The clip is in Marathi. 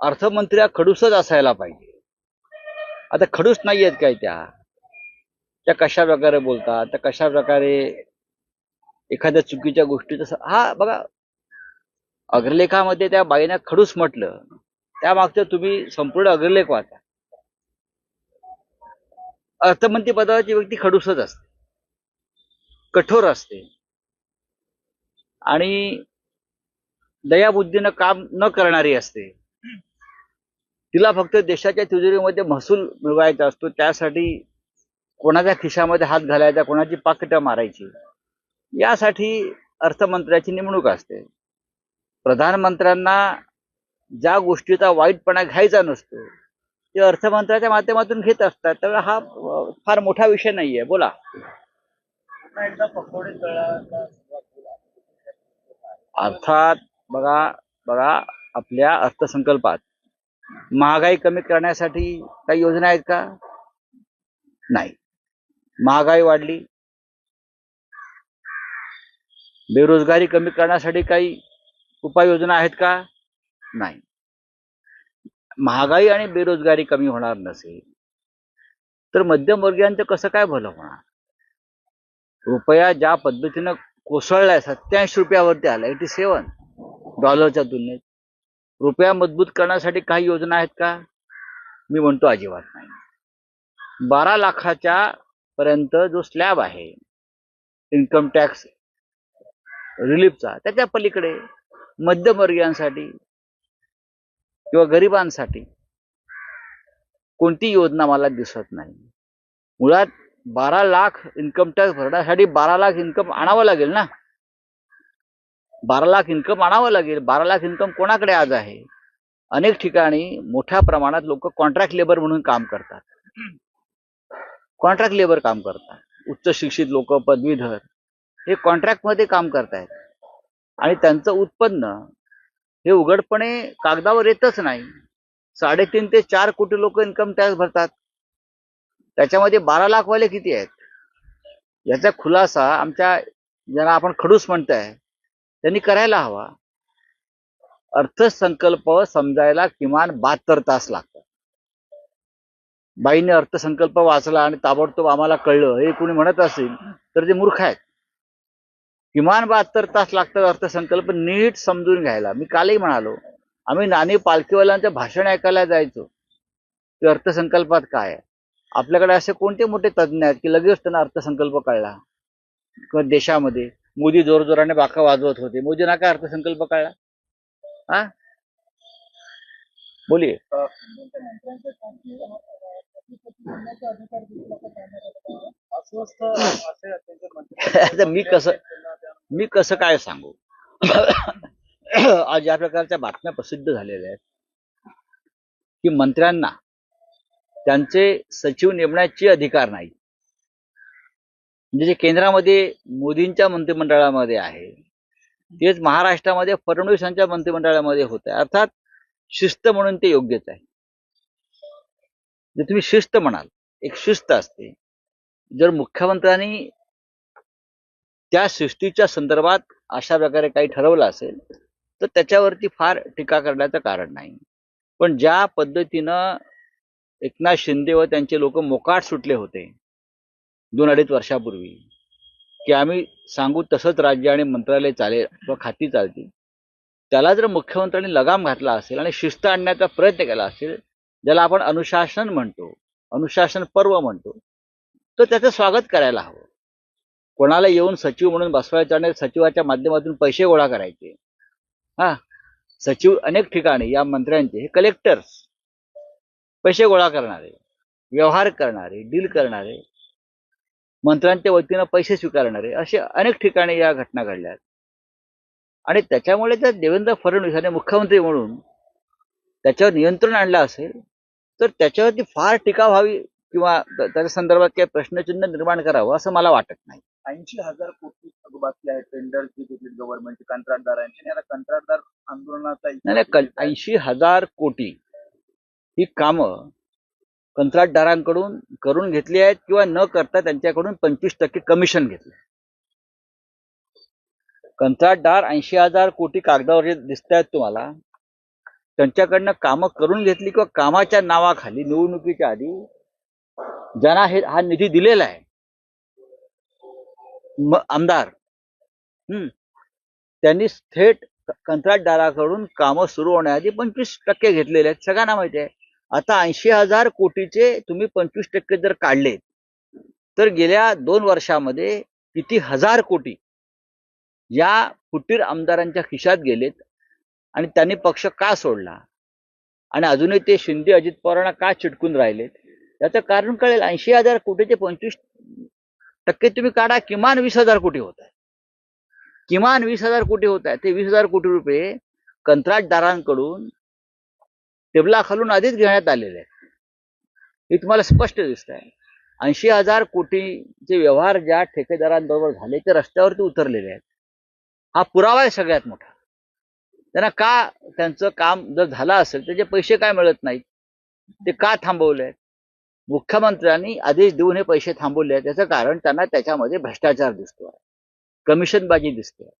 अर्थमंत्री हा खडूसच असायला पाहिजे. आता खडूस नाही आहेत काय त्या कशा प्रकारे बोलतात, त्या कशा प्रकारे एखाद्या चुकीच्या गोष्टीचं हा बघा, अग्रलेखामध्ये त्या बाईनं खडूस म्हटलं, त्यामागचं तुम्ही संपूर्ण अग्रलेख वाचा. अर्थमंत्री पदाची व्यक्ती खडूसच असते, कठोर असते आणि दयाबुद्धीनं काम न करणारी असते. तिला फक्त देशाच्या तिजोरीमध्ये महसूल मिळवायचा असतो, त्यासाठी कोणाच्या खिशामध्ये हात घालायचा, कोणाची पाकिटं मारायची, यासाठी अर्थमंत्र्याची नेमणूक असते. प्रधानमंत्र्यांना ज्या गोष्टीचा वाईटपणा घ्यायचा नसतो ते अर्थमंत्र्याच्या माध्यमातून घेत असतात. तर हा फार मोठा विषय नाहीये. बोला. अर्थात बघा बघा आपल्या अर्थसंकल्पात महागाई कमी करण्यासाठी काही योजना आहेत का? नाही. महागाई वाढली. बेरोजगारी कमी करण्यासाठी काही उपाययोजना आहेत का? नाही. महागाई आणि बेरोजगारी कमी होणार नसेल तर मध्यमवर्गीयांचं कसं काय भलं होणार? रुपया ज्या पद्धतीनं कोसळलाय, 87 रुपयावरती आला, $87 तुलनेत. रुपया मजबूत करण्यासाठी काही योजना आहेत का? मी म्हणतो अजिबात नाही. 12 लाखाच्या पर्यंत जो स्लॅब आहे इन्कम टॅक्स रिलीफचा, त्याच्या पलीकडे मध्यमवर्गीयांसाठी किंवा गरिबांसाठी कोणती योजना मला दिसत नाही. मुळात 12 लाख इन्कम टॅक्स भरण्यासाठी 12 लाख इन्कम आणावं लागेल ना. 12 लाख इन्कम आणावं लागेल. 12 लाख इन्कम कोणाकडे आज आहे? अनेक ठिकाणी मोठ्या प्रमाणात लोक कॉन्ट्रॅक्ट लेबर म्हणून काम करतात. कॉन्ट्रॅक्ट लेबर काम करतात. उच्च शिक्षित लोक, पदवीधर हे कॉन्ट्रॅक्ट मध्ये काम करतायत आणि त्यांचं उत्पन्न हे उघडपणे कागदावर येतच नाही. 3.5 ते 4 कोटी लोक इन्कम टॅक्स भरतात. त्याच्यामध्ये 12 लाख वाले किती आहेत? याचा खुलासा आमच्या ज्यांना आपण खडूस म्हणताय त्यांनी करायला हवा. अर्थसंकल्प समजायला किमान 72 तास लागतात. बाईने अर्थसंकल्प वाचला आणि ताबडतोब आम्हाला कळलं हे कोणी म्हणत असेल तर ते मूर्ख आहेत. किमान 72 तास लागतात अर्थसंकल्प नीट समजून घ्यायला. मी कालही म्हणालो, आम्ही नाणी पालखीवाल्यांचं भाषण ऐकायला जायचो की अर्थसंकल्पात काय आहे. आपल्याकडे असे कोणते मोठे तज्ज्ञ आहेत की लगेच त्यांना अर्थसंकल्प कळला? किंवा देशामध्ये मोदी जोरजोराने बाका वाजवत होते, मोदींना काय अर्थसंकल्प कळला? हा, बोलिये. मी कसं काय सांगू? आज या प्रकारच्या बातम्या प्रसिद्ध झालेल्या आहेत की मंत्र्यांना त्यांचे सचिव नेमण्याचे अधिकार नाही. म्हणजे जे केंद्रामध्ये मोदींच्या मंत्रिमंडळामध्ये आहे तेच महाराष्ट्रामध्ये फडणवीस यांच्या मंत्रिमंडळामध्ये होत आहे. अर्थात शिस्त म्हणून ते योग्यच आहे. जर तुम्ही शिस्त म्हणाल, एक शिस्त असते. जर मुख्यमंत्र्यांनी त्या शिस्तीच्या संदर्भात अशा प्रकारे काही ठरवलं असेल तर त्याच्यावरती फार टीका करण्याचं कारण नाही. पण ज्या पद्धतीनं एकनाथ शिंदे व त्यांचे लोक मोकाट सुटले होते 2-2.5 वर्षापूर्वी की आम्ही सांगू तसंच राज्य आणि मंत्रालय चालेल किंवा खाती चालतील, त्याला जर मुख्यमंत्र्यांनी लगाम घातला असेल आणि शिस्त आणण्याचा प्रयत्न केला असेल, ज्याला आपण अनुशासन म्हणतो, अनुशासन पर्व म्हणतो, तर त्याचं स्वागत करायला हवं. कोणाला येऊन सचिव म्हणून बसवायचं आणि सचिवाच्या माध्यमातून पैसे गोळा करायचे. हा, सचिव अनेक ठिकाणी या मंत्र्यांचे हे कलेक्टर्स, पैसे गोळा करणारे, व्यवहार करणारे, डील करणारे, मंत्र्यांच्या वतीनं पैसे स्वीकारणारे, असे अनेक ठिकाणी या घटना घडल्या. आणि त्याच्यामुळे जर देवेंद्र फडणवीस यांनी मुख्यमंत्री म्हणून त्याच्यावर नियंत्रण आणलं असेल तर त्याच्यावरती फार टीका व्हावी किंवा त्याच्या संदर्भात काही प्रश्नचिन्ह निर्माण करावं असं मला वाटत नाही. 80,000 कोटी थकबाकी आहे टेंडर जी घेतली गव्हर्नमेंटची कंत्राटदारांची. आता कंत्राटदार आंदोलनाचा नाही, 80,000 कोटी ही कामं कंत्राटदारांकडून करून घेतली आहेत किंवा न करता त्यांच्याकडून 25% कमिशन घेतलं. कंत्राटदार 80,000 कोटी कागदावर जे दिसत आहेत तुम्हाला त्यांच्याकडनं कामं करून घेतली किंवा कामाच्या नावाखाली निवडणुकीच्या आधी ज्यांना हा निधी दिलेला आहे आमदार त्यांनी थेट कंत्राटदाराकडून कामं सुरू होण्याआधी 25% घेतलेले आहेत. सगळ्यांना माहिती आहे. आता 80,000 कोटीचे तुम्ही 25% जर काढले तर गेल्या 2 वर्षामध्ये किती हजार कोटी या फुटीर आमदारांच्या खिशात गेलेत आणि त्यांनी पक्ष का सोडला आणि अजूनही ते शिंदे अजित पवारांना का चिटकून राहिलेत याचं कारण कळेल. 80,000 कोटीचे 25% तुम्ही काढा, किमान 20,000 कोटी होत आहे. किमान 20,000 कोटी होत आहे. ते 20,000 कोटी रुपये कंत्राटदारांकडून टेबलाखालून आधीच घेण्यात आलेले आहेत. हे तुम्हाला स्पष्ट दिसत आहे. 80,000 कोटीचे व्यवहार ज्या ठेकेदारांबरोबर झाले ते रस्त्यावरती उतरलेले आहेत. हा पुरावा आहे सगळ्यात मोठा. त्यांना का त्यांचं काम जर झालं असेल त्याचे पैसे काय मिळत नाहीत, ते का थांबवले आहेत? मुख्यमंत्र्यांनी आदेश देऊन हे पैसे थांबवले आहेत. त्याचं कारण त्यांना त्याच्यामध्ये भ्रष्टाचार दिसतोय, कमिशनबाजी दिसते.